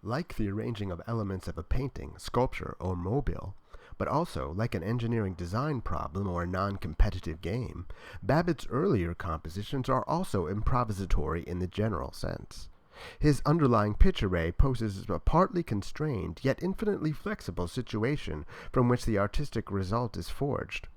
like the arranging of elements of a painting, sculpture, or mobile, but also like an engineering design problem or a non-competitive game, Babbitt's earlier compositions are also improvisatory in the general sense. His underlying pitch array poses a partly constrained, yet infinitely flexible situation from which the artistic result is forged.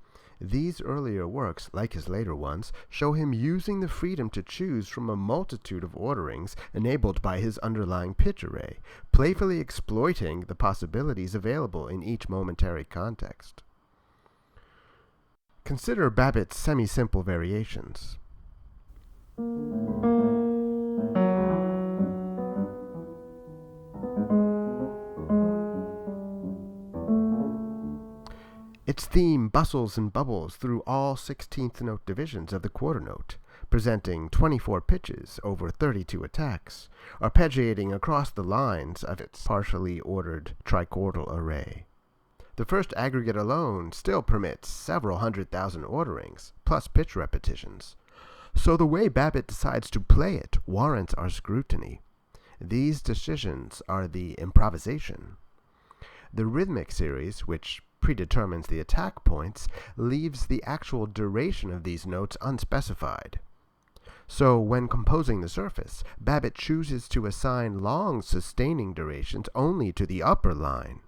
These earlier works, like his later ones, show him using the freedom to choose from a multitude of orderings enabled by his underlying pitch array, playfully exploiting the possibilities available in each momentary context. Consider Babbitt's semi-simple variations. Its theme bustles and bubbles through all 16th note divisions of the quarter note, presenting 24 pitches over 32 attacks, arpeggiating across the lines of its partially ordered trichordal array. The first aggregate alone still permits several 100,000 orderings, plus pitch repetitions. So the way Babbitt decides to play it warrants our scrutiny. These decisions are the improvisation. The rhythmic series, which predetermines the attack points, leaves the actual duration of these notes unspecified. So when composing the surface, Babbitt chooses to assign long sustaining durations only to the upper line.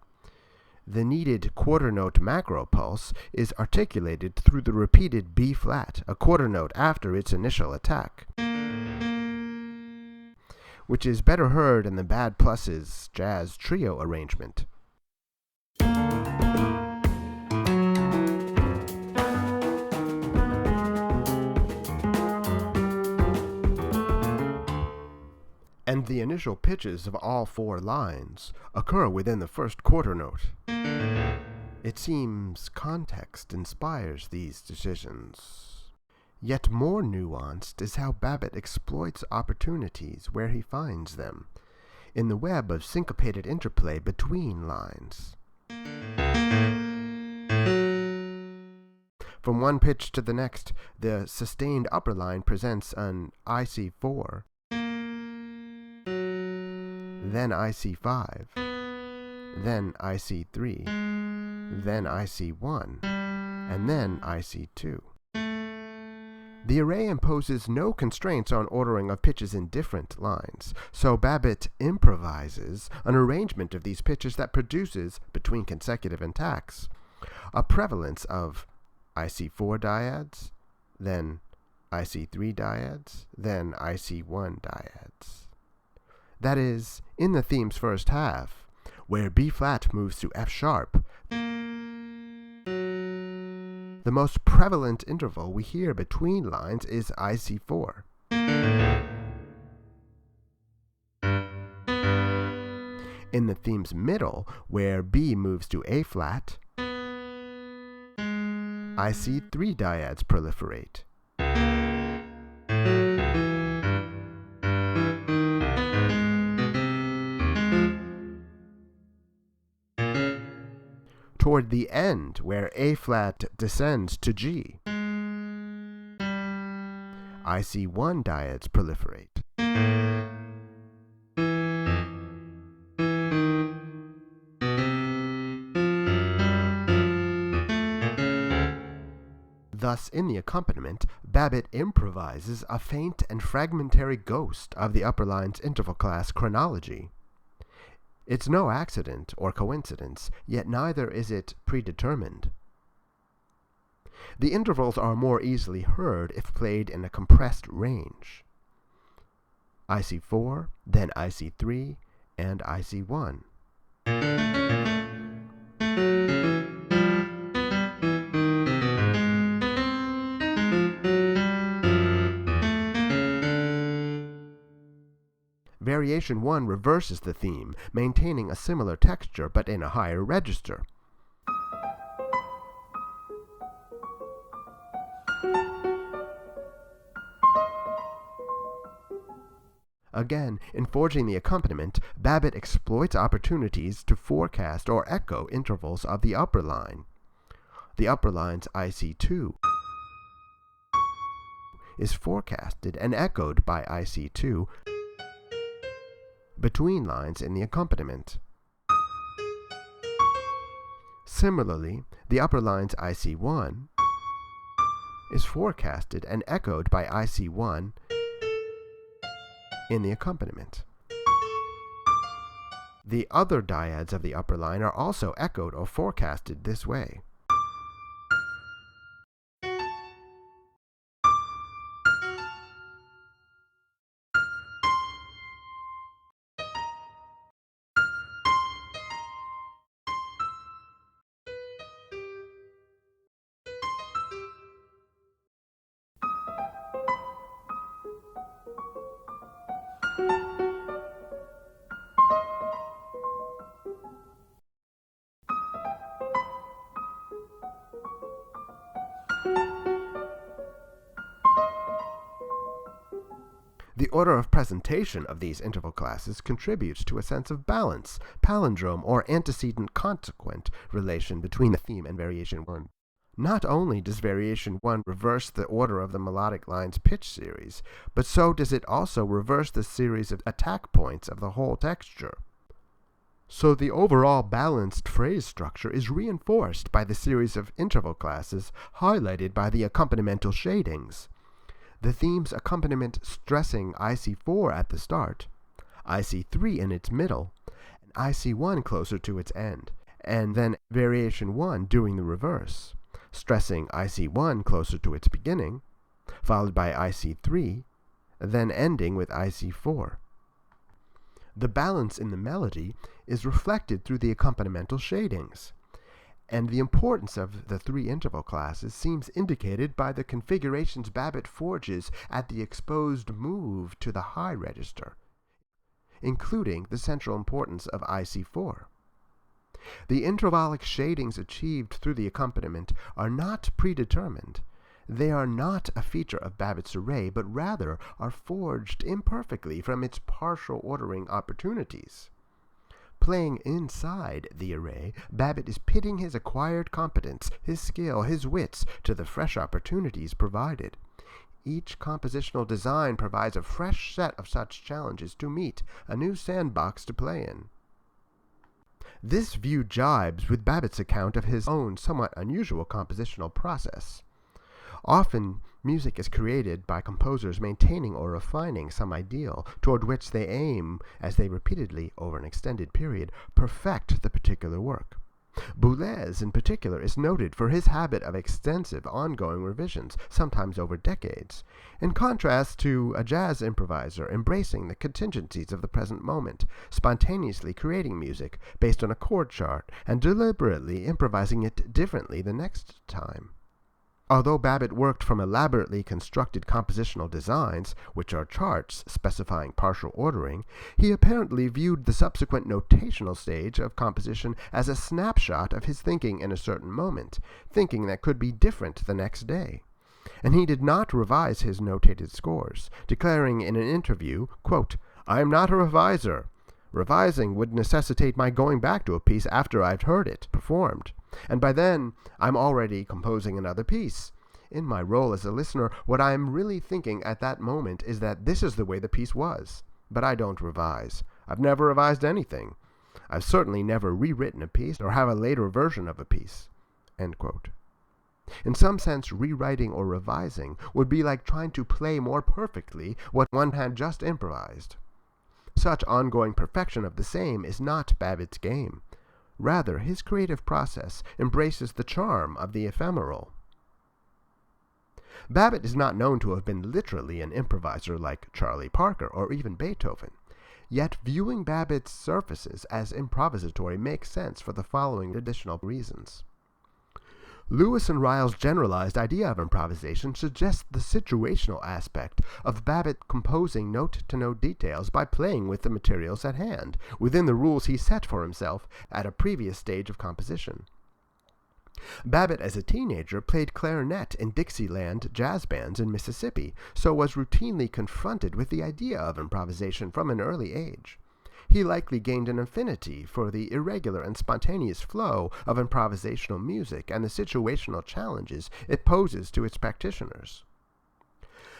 The needed quarter note macro pulse is articulated through the repeated B flat, a quarter note after its initial attack, which is better heard in the Bad Plus's jazz trio arrangement. And the initial pitches of all four lines occur within the first quarter note. It seems context inspires these decisions. Yet more nuanced is how Babbitt exploits opportunities where he finds them, in the web of syncopated interplay between lines. From one pitch to the next, the sustained upper line presents an IC4, then IC5, then IC3, then IC1, and then IC2. The array imposes no constraints on ordering of pitches in different lines, so Babbitt improvises an arrangement of these pitches that produces, between consecutive attacks, a prevalence of IC4 dyads, then IC3 dyads, then IC1 dyads. That is, in the theme's first half, where B-flat moves to F-sharp, the most prevalent interval we hear between lines is IC4. In the theme's middle, where B moves to A-flat, IC3 dyads proliferate. Toward the end, where A-flat descends to G, IC1 dyads proliferate. Thus, in the accompaniment, Babbitt improvises a faint and fragmentary ghost of the upper line's interval class chronology. It's no accident or coincidence, yet neither is it predetermined. The intervals are more easily heard if played in a compressed range. IC4, then IC3, and IC1. Variation 1 reverses the theme, maintaining a similar texture but in a higher register. Again, in forging the accompaniment, Babbitt exploits opportunities to forecast or echo intervals of the upper line. The upper line's IC2 is forecasted and echoed by IC2 between lines in the accompaniment. Similarly, the upper line's IC1 is forecasted and echoed by IC1 in the accompaniment. The other dyads of the upper line are also echoed or forecasted this way. The order of presentation of these interval classes contributes to a sense of balance, palindrome, or antecedent-consequent relation between the theme and variation 1. Not only does variation 1 reverse the order of the melodic line's pitch series, but so does it also reverse the series of attack points of the whole texture. So the overall balanced phrase structure is reinforced by the series of interval classes highlighted by the accompanimental shadings. The theme's accompaniment stressing IC4 at the start, IC3 in its middle, and IC1 closer to its end, and then variation 1 doing the reverse, stressing IC1 closer to its beginning, followed by IC3, then ending with IC4. The balance in the melody is reflected through the accompanimental shadings, and the importance of the three interval classes seems indicated by the configurations Babbitt forges at the exposed move to the high register, including the central importance of IC4. The intervallic shadings achieved through the accompaniment are not predetermined. They are not a feature of Babbitt's array, but rather are forged imperfectly from its partial ordering opportunities. Playing inside the array, Babbitt is pitting his acquired competence, his skill, his wits to the fresh opportunities provided. Each compositional design provides a fresh set of such challenges to meet, a new sandbox to play in. This view jibes with Babbitt's account of his own somewhat unusual compositional process. Often, music is created by composers maintaining or refining some ideal toward which they aim as they repeatedly, over an extended period, perfect the particular work. Boulez, in particular, is noted for his habit of extensive, ongoing revisions, sometimes over decades, in contrast to a jazz improviser embracing the contingencies of the present moment, spontaneously creating music based on a chord chart and deliberately improvising it differently the next time. Although Babbitt worked from elaborately constructed compositional designs, which are charts specifying partial ordering, he apparently viewed the subsequent notational stage of composition as a snapshot of his thinking in a certain moment, thinking that could be different the next day. And he did not revise his notated scores, declaring in an interview, quote, "I am not a reviser. Revising would necessitate my going back to a piece after I've heard it performed. And by then, I'm already composing another piece. In my role as a listener, what I am really thinking at that moment is that this is the way the piece was. But I don't revise. I've never revised anything. I've certainly never rewritten a piece or have a later version of a piece." End quote. In some sense, rewriting or revising would be like trying to play more perfectly what one had just improvised. Such ongoing perfection of the same is not Babbitt's game. Rather, his creative process embraces the charm of the ephemeral. Babbitt is not known to have been literally an improviser like Charlie Parker or even Beethoven. Yet viewing Babbitt's surfaces as improvisatory makes sense for the following additional reasons. Lewis and Ryle's generalized idea of improvisation suggests the situational aspect of Babbitt composing note-to-note details by playing with the materials at hand, within the rules he set for himself at a previous stage of composition. Babbitt, as a teenager, played clarinet in Dixieland jazz bands in Mississippi, so was routinely confronted with the idea of improvisation from an early age. He likely gained an affinity for the irregular and spontaneous flow of improvisational music and the situational challenges it poses to its practitioners.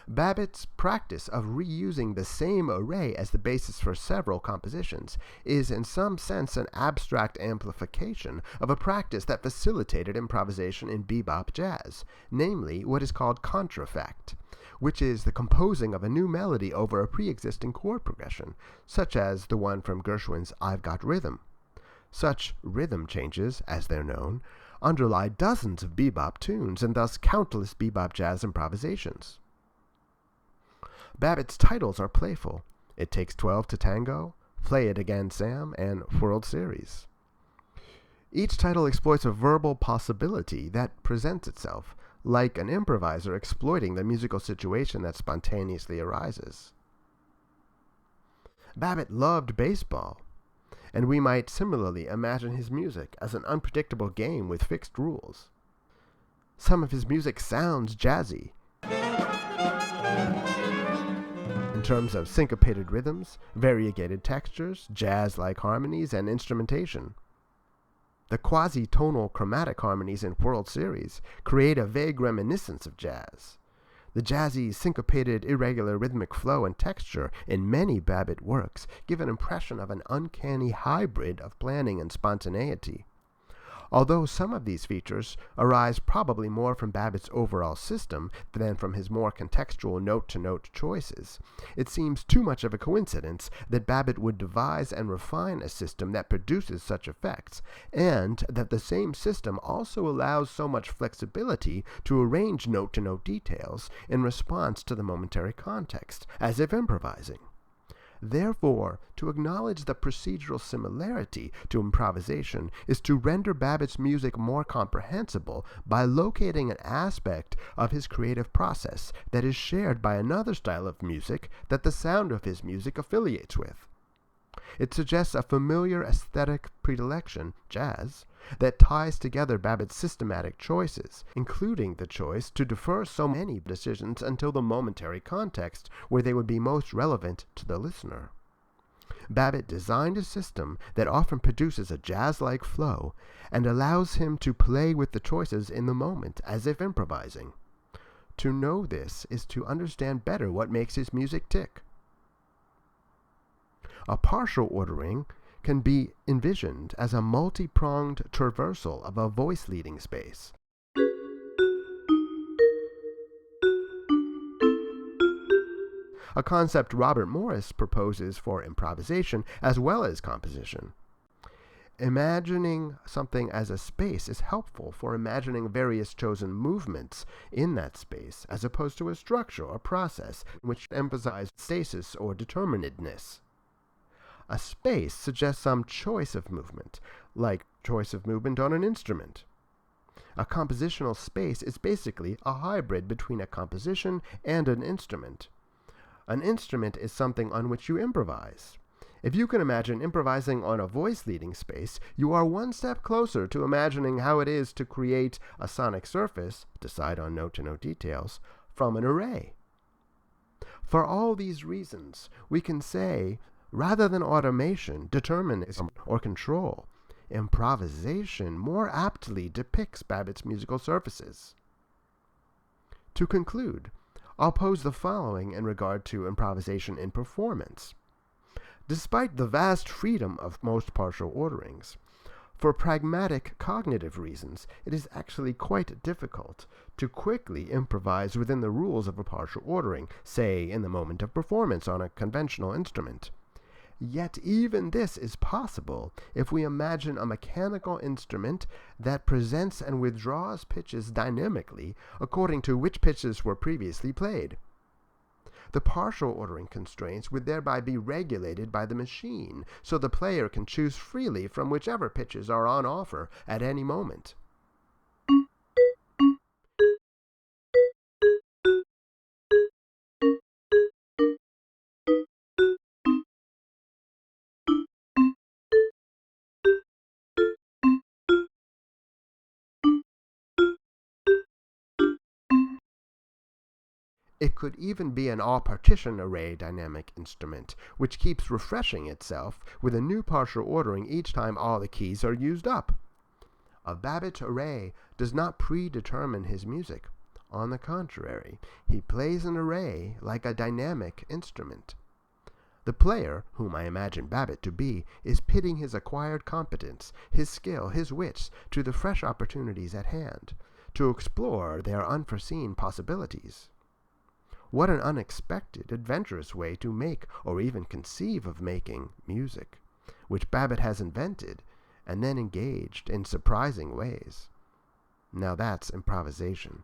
Babbitt's practice of reusing the same array as the basis for several compositions is in some sense an abstract amplification of a practice that facilitated improvisation in bebop jazz, namely what is called contrafact, which is the composing of a new melody over a pre-existing chord progression, such as the one from Gershwin's I've Got Rhythm. Such rhythm changes, as they're known, underlie dozens of bebop tunes and thus countless bebop jazz improvisations. Babbitt's titles are playful. It Takes 12 to Tango, Play It Again, Sam, and World Series. Each title exploits a verbal possibility that presents itself, like an improviser exploiting the musical situation that spontaneously arises. Babbitt loved baseball, and we might similarly imagine his music as an unpredictable game with fixed rules. Some of his music sounds jazzy, in terms of syncopated rhythms, variegated textures, jazz-like harmonies, and instrumentation. The quasi-tonal chromatic harmonies in World Series create a vague reminiscence of jazz. The jazzy, syncopated, irregular rhythmic flow and texture in many Babbitt works give an impression of an uncanny hybrid of planning and spontaneity. Although some of these features arise probably more from Babbitt's overall system than from his more contextual note-to-note choices, it seems too much of a coincidence that Babbitt would devise and refine a system that produces such effects, and that the same system also allows so much flexibility to arrange note-to-note details in response to the momentary context, as if improvising. Therefore, to acknowledge the procedural similarity to improvisation is to render Babbitt's music more comprehensible by locating an aspect of his creative process that is shared by another style of music that the sound of his music affiliates with. It suggests a familiar aesthetic predilection, jazz, that ties together Babbitt's systematic choices, including the choice to defer so many decisions until the momentary context where they would be most relevant to the listener. Babbitt designed a system that often produces a jazz-like flow and allows him to play with the choices in the moment as if improvising. To know this is to understand better what makes his music tick. A partial ordering can be envisioned as a multi-pronged traversal of a voice-leading space. A concept Robert Morris proposes for improvisation as well as composition. Imagining something as a space is helpful for imagining various chosen movements in that space, as opposed to a structure or process which emphasizes stasis or determinedness. A space suggests some choice of movement, like choice of movement on an instrument. A compositional space is basically a hybrid between a composition and an instrument. An instrument is something on which you improvise. If you can imagine improvising on a voice-leading space, you are one step closer to imagining how it is to create a sonic surface, decide on note-to-note details, from an array. For all these reasons, we can say, rather than automation, determinism, or control, improvisation more aptly depicts Babbitt's musical surfaces. To conclude, I'll pose the following in regard to improvisation in performance. Despite the vast freedom of most partial orderings, for pragmatic cognitive reasons, it is actually quite difficult to quickly improvise within the rules of a partial ordering, say in the moment of performance on a conventional instrument. Yet even this is possible if we imagine a mechanical instrument that presents and withdraws pitches dynamically according to which pitches were previously played. The partial ordering constraints would thereby be regulated by the machine, so the player can choose freely from whichever pitches are on offer at any moment. It could even be an all-partition array dynamic instrument, which keeps refreshing itself with a new partial ordering each time all the keys are used up. A Babbitt array does not predetermine his music. On the contrary, he plays an array like a dynamic instrument. The player, whom I imagine Babbitt to be, is pitting his acquired competence, his skill, his wits, to the fresh opportunities at hand, to explore their unforeseen possibilities. What an unexpected, adventurous way to make, or even conceive of making, music, which Babbitt has invented, and then engaged in surprising ways. Now that's improvisation.